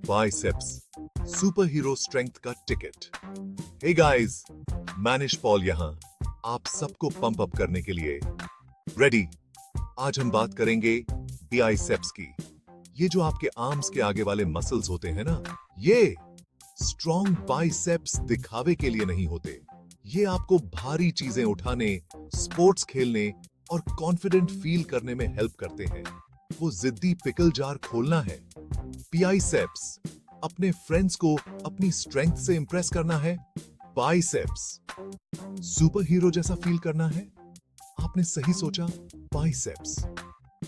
Biceps super hero strength का ticket. Hey guys, Maniesh Paul यहां आप सबको पंप अप करने के लिए रेडी। आज हम बात करेंगे बाइसेप्स की। ये जो आपके आर्म्स के आगे वाले मसल्स होते हैं ना, ये स्ट्रॉन्ग बाइसेप्स दिखावे के लिए नहीं होते। ये आपको भारी चीजें उठाने, स्पोर्ट्स खेलने और कॉन्फिडेंट फील करने में हेल्प करते हैं। वो जिद्दी पिकल जार खोलना है, बाइसेप्स अपने फ्रेंड्स को अपनी स्ट्रेंथ से इंप्रेस करना है, बाइसेप्स सुपर हीरो जैसा फील करना है। आपने सही सोचा, बाइसेप्स।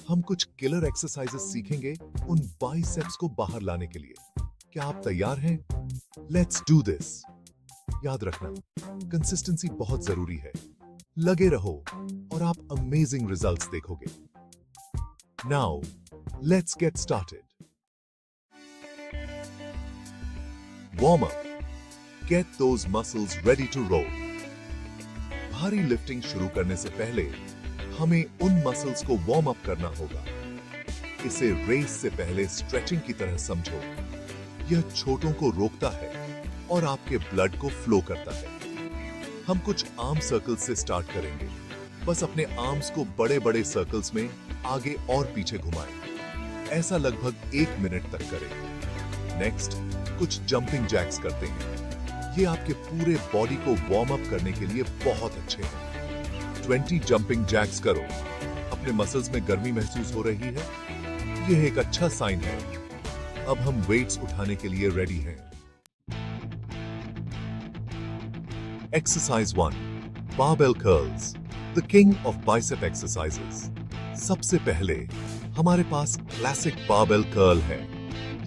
हम कुछ किलर एक्सरसाइजेस सीखेंगे उन बाइसेप्स को बाहर लाने के लिए। क्या आप तैयार हैं? Let's do this. याद रखना, कंसिस्टेंसी बहुत जरूरी है। लगे रहो और आप अमेजिंग रिजल्ट्स देखोगे। Now let's get started. Warm up, get those muscles ready to roll. भारी लिफ्टिंग शुरू करने से पहले हमें उन मसल्स को वार्म अप करना होगा। इसे रेस से पहले स्ट्रेचिंग की तरह समझो। यह चोटों को रोकता है और आपके ब्लड को फ्लो करता है। हम कुछ आर्म सर्कल्स से स्टार्ट करेंगे। बस अपने आर्म्स को बड़े बड़े सर्कल्स में आगे और पीछे घुमाएं। ऐसा लगभग 1 मिनट तक करें। नेक्स्ट, कुछ जंपिंग जैक्स करते हैं। ये आपके पूरे बॉडी को वार्म अप करने के लिए बहुत अच्छे हैं। 20 जंपिंग जैक्स करो। अपने मसल्स में गर्मी महसूस हो रही है? यह एक अच्छा साइन है। अब हम वेट्स उठाने के लिए रेडी हैं। Exercise 1. Barbell curls, the king of bicep exercises. सबसे पहले हमारे पास क्लासिक बारबेल कर्ल है।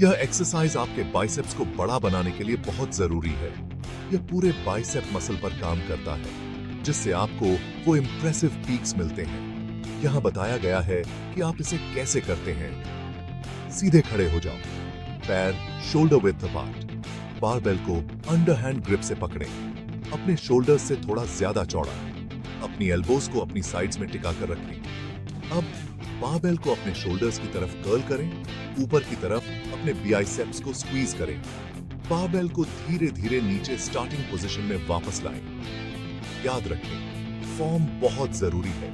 यह एक्सरसाइज आपके बाइसेप्स को बड़ा बनाने के लिए बहुत जरूरी है। यह पूरे बाइसेप मसल पर काम करता है, जिससे आपको वो इंप्रेसिव पीक्स मिलते हैं। यहां बताया गया है कि आप इसे कैसे करते हैं। सीधे खड़े हो जाओ, पैर शोल्डर विड्थ अपार्ट। बारबेल को अंडरहैंड ग्रिप से पकड़ें। अपने शोल्डर्स से थोड़ा ज्यादा चौड़ा। अपनी एल्बोज को अपनी साइड्स में टिका कर रखें। अब बारबेल को अपने शोल्डर्स की तरफ कर्ल करें। ऊपर की तरफ अपने बाइसेप्स को स्क्वीज करें। बारबेल को धीरे धीरे नीचे स्टार्टिंग पोजीशन में वापस लाएं। याद रखें, फॉर्म बहुत जरूरी है।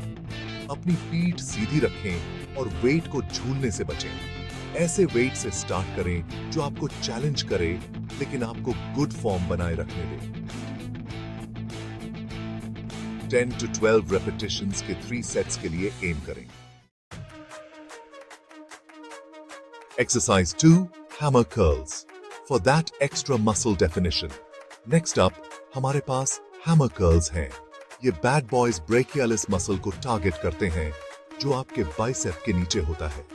अपनी पीठ सीधी रखें और वेट को झूलने से बचें। ऐसे वेट से स्टार्ट करें जो आपको चैलेंज करे, लेकिन आपको गुड फॉर्म बनाए रखने दे। 10 to 12 repetitions के 3 सेट्स के लिए एम करें। Exercise 2, hammer curls. For that extra muscle definition. Next up, हमारे पास hammer curls हैं। ये bad boys brachialis muscle को टारगेट करते हैं, जो आपके बाइसेप के नीचे होता है।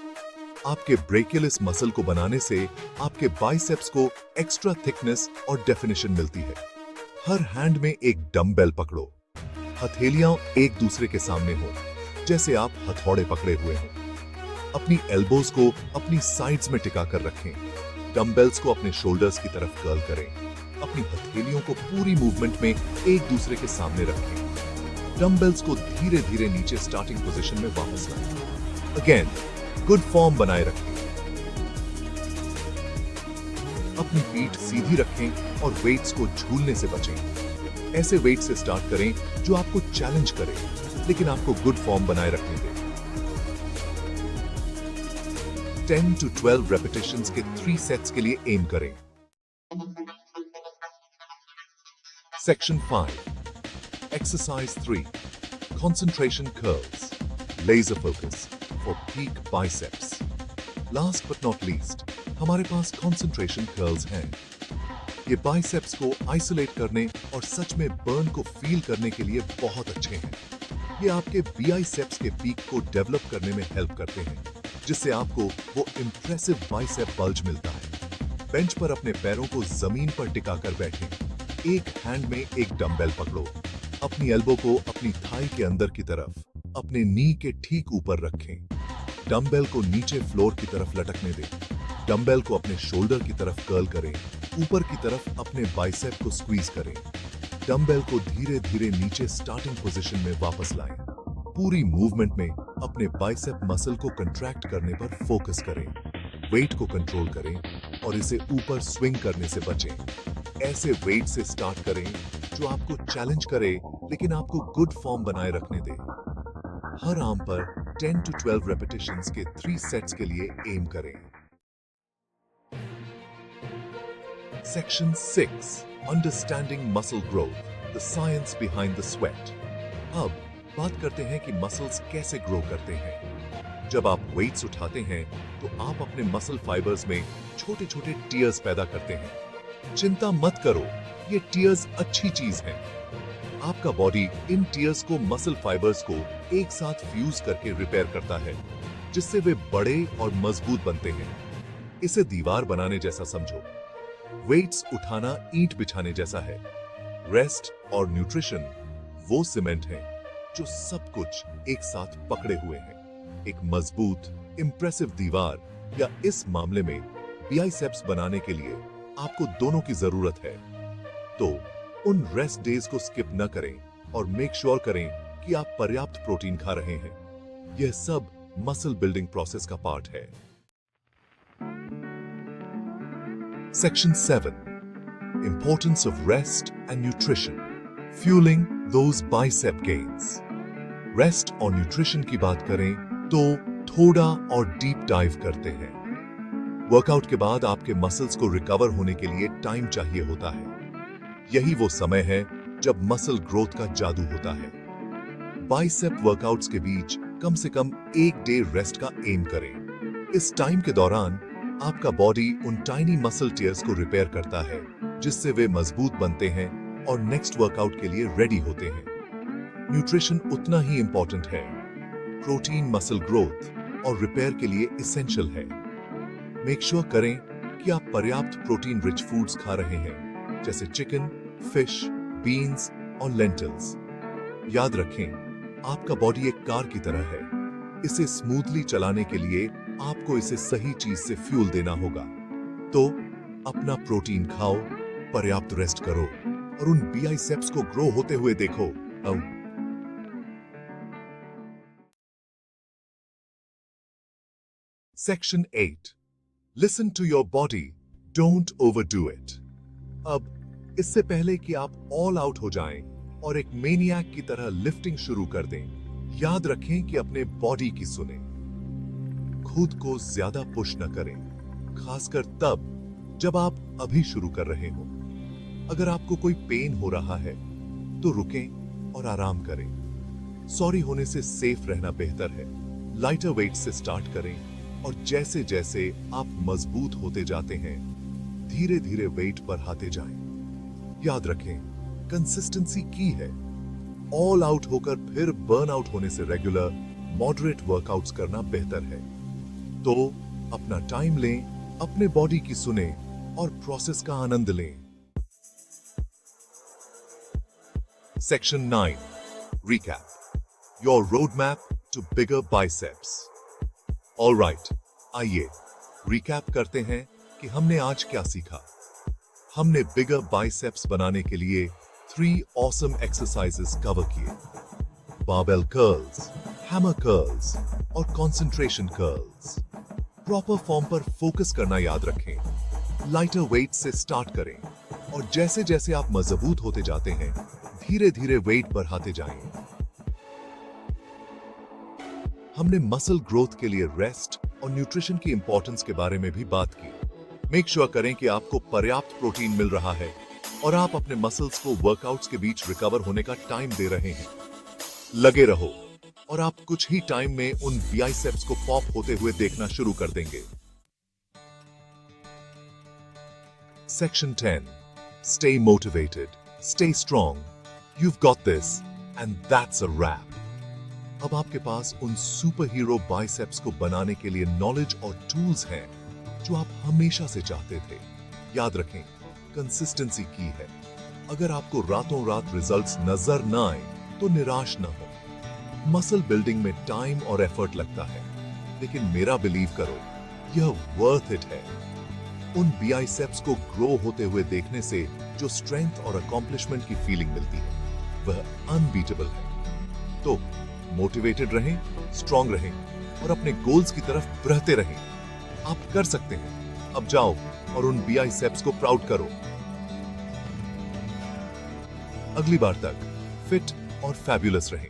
आपके brachialis muscle को बनाने से आपके बाइसेप्स को एक्स्ट्रा थिकनेस और डेफिनेशन मिलती है। हर हैंड में एक डंबेल पकड़ो। हथेलियां एक दूसरे के सामने हो, जैसे आप हथौड़े पकड़े हुए हो। अपनी एल्बोज को अपनी साइड्स में टिका कर रखें। डंबेल्स को अपने शोल्डर्स की तरफ कर्ल करें। अपनी हथेलियों को पूरी मूवमेंट में एक दूसरे के सामने रखें। डंबेल्स को धीरे धीरे नीचे स्टार्टिंग पोजीशन में वापस लाएं। अगेन, गुड फॉर्म बनाए रखें। अपनी पीठ सीधी रखें और वेट्स को झूलने से बचें। ऐसे वेट से स्टार्ट करें जो आपको चैलेंज करे, लेकिन आपको गुड फॉर्म बनाए रखने दे। 10 to 12 रेपिटेशंस के 3 सेट्स के लिए एम करें। Section 5, exercise 3, concentration curls, laser focus for peak biceps. Last but not least, हमारे पास कंसंट्रेशन कर्ल्स हैं। ये बाइसेप्स को आइसोलेट करने और सच में बर्न को फील करने के लिए बहुत अच्छे हैं। ये आपके बाइसेप्स के पीक को डेवलप करने में हेल्प करते हैं, जिससे आपको वो इंप्रेसिव बाइसेप बल्ज मिलता है। बेंच पर अपने पैरों को जमीन पर टिकाकर बैठें। एक हैंड में एक डंबेल पकड़ो। अपनी एल्बो को अपनी थाई के अंदर की तरफ, अपने नी के ठीक ऊपर रखें। डंबेल को नीचे फ्लोर की तरफ लटकने दें। डंबेल को अपने शोल्डर की तरफ कर्ल करें। ऊपर की तरफ अपने बाइसेप को स्क्वीज करें। डंबेल को धीरे धीरे नीचे स्टार्टिंग पोजीशन में वापस लाएं। पूरी मूवमेंट में अपने बाइसेप मसल को कंट्रैक्ट करने पर फोकस करें। वेट को कंट्रोल करें और इसे ऊपर स्विंग करने से बचें। ऐसे वेट से स्टार्ट करें जो आपको चैलेंज करे लेकिन आपको गुड फॉर्म बनाए रखने दे। हर आर्म पर 10 to 12 रेपिटेशंस के 3 सेट्स के लिए एम करें। Section 6, understanding muscle growth, the science behind the sweat. अब बात करते हैं कि मसल्स कैसे ग्रो करते हैं। जब आप वेट्स उठाते हैं तो आप अपने मसल फाइबर्स में छोटे छोटे टीयर्स पैदा करते हैं। चिंता मत करो, ये टीयर्स अच्छी चीज है। आपका बॉडी इन टीयर्स को मसल फाइबर्स को एक साथ फ्यूज करके रिपेयर करता है, जिससे वे बड़े और मजबूत बनते हैं। इसे दीवार बनाने जैसा समझो। वेट्स उठाना ईंट बिछाने जैसा है। रेस्ट और न्यूट्रिशन वो सीमेंट है जो सब कुछ एक साथ पकड़े हुए हैं। एक मजबूत, इंप्रेसिव दीवार, या इस मामले में बाइसेप्स बनाने के लिए आपको दोनों की जरूरत है। तो उन रेस्ट डेज को स्किप न करें और मेक श्योर करें कि आप पर्याप्त प्रोटीन खा रहे हैं। यह सब मसल बिल्डिंग प्रोसेस का पार्ट है। Section 7, importance of rest and nutrition, fuelling those bicep gains. Rest और न्यूट्रिशन की बात करें तो थोड़ा और डीप डाइव करते हैं। वर्कआउट के बाद आपके मसल्स को रिकवर होने के लिए टाइम चाहिए होता है। यही वो समय है जब मसल ग्रोथ का जादू होता है। बाइसेप वर्कआउट्स के बीच कम से कम 1 डे रेस्ट का एम करें। इस टाइम के दौरान आपका बॉडी उन टाइनी मसल टीयर्स को रिपेयर करता है, जिससे वे मजबूत बनते हैं और नेक्स्ट वर्कआउट के लिए रेडी होते हैं। न्यूट्रिशन उतना ही इंपॉर्टेंट है। प्रोटीन मसल ग्रोथ और रिपेयर के लिए इसेंशियल है। मेक श्योर करें कि आप पर्याप्त प्रोटीन रिच फूड्स खा रहे हैं, जैसे चिकन, फिश, बीन्स और लेंटिल्स। याद रखें, आपका बॉडी एक कार की तरह है। इसे स्मूथली चलाने के लिए आपको इसे सही चीज से फ्यूल देना होगा। तो अपना प्रोटीन खाओ, पर्याप्त रेस्ट करो और उन बाइसेप्स को ग्रो होते हुए देखो। Section 8, Listen to your body, don't overdo it. अब इससे पहले कि आप ऑल आउट हो जाएं और एक मेनियाक की तरह लिफ्टिंग शुरू कर दें, याद रखें कि अपने बॉडी की सुने। खुद को ज्यादा पुश न करें, खासकर तब जब आप अभी शुरू कर रहे हो। अगर आपको कोई पेन हो रहा है तो रुकें और आराम करें। सॉरी होने से सेफ रहना बेहतर है। लाइटर वेट से स्टार्ट करें और जैसे जैसे आप मजबूत होते जाते हैं, धीरे धीरे वेट बढ़ाते जाएं। याद रखें, कंसिस्टेंसी की है। ऑल आउट होकर फिर बर्न आउट होने से रेगुलर, मॉडरेट वर्कआउट्स करना बेहतर है। तो अपना टाइम लें, अपने बॉडी की सुने और प्रोसेस का आनंद लें। Section 9, Recap, your roadmap to bigger biceps. Alright, आइए रिकैप करते हैं कि हमने आज क्या सीखा। हमने बिगर बाइसेप्स बनाने के लिए 3 ऑसम एक्सरसाइजेस कवर किए। बारबेल कर्ल्स, हैमर कर्ल्स और कंसंट्रेशन कर्ल्स। प्रॉपर फॉर्म पर फोकस करना याद रखें। लाइटर वेट से स्टार्ट करें और जैसे जैसे आप मजबूत होते जाते हैं, धीरे धीरे वेट बढ़ाते जाएं। हमने मसल ग्रोथ के लिए रेस्ट और न्यूट्रिशन की इंपॉर्टेंस के बारे में भी बात की। मेक श्योर करें कि आपको पर्याप्त प्रोटीन मिल रहा है और आप अपने मसल्स को वर्कआउट्स के बीच रिकवर होने का टाइम दे रहे हैं। लगे रहो और आप कुछ ही टाइम में उन बाइसेप्स को पॉप होते हुए देखना शुरू कर देंगे। Section 10, Stay motivated, stay strong. You've got this, and that's a wrap. अब आपके पास उन सुपर हीरो बाइसेप्स को बनाने के लिए नॉलेज और टूल्स हैं जो आप हमेशा से चाहते थे। याद रखें, कंसिस्टेंसी की है। अगर आपको रातों रात रिजल्ट्स नजर न आए तो निराश न हो। मसल बिल्डिंग में टाइम और एफर्ट लगता है, लेकिन मेरा बिलीव करो, यह वर्थ इट है। उन बाइसेप्स को ग्रो होते हुए देखने से जो स्ट्रेंथ और अकॉम्प्लिशमेंट की फीलिंग मिलती है, वह अनबीटेबल है। तो मोटिवेटेड रहें, स्ट्रांग रहें और अपने गोल्स की तरफ बढ़ते रहें। आप कर सकते हैं। अब जाओ और उन बाइसेप्स को प्राउड करो। अगली बार तक फिट और फैबुलस रहें।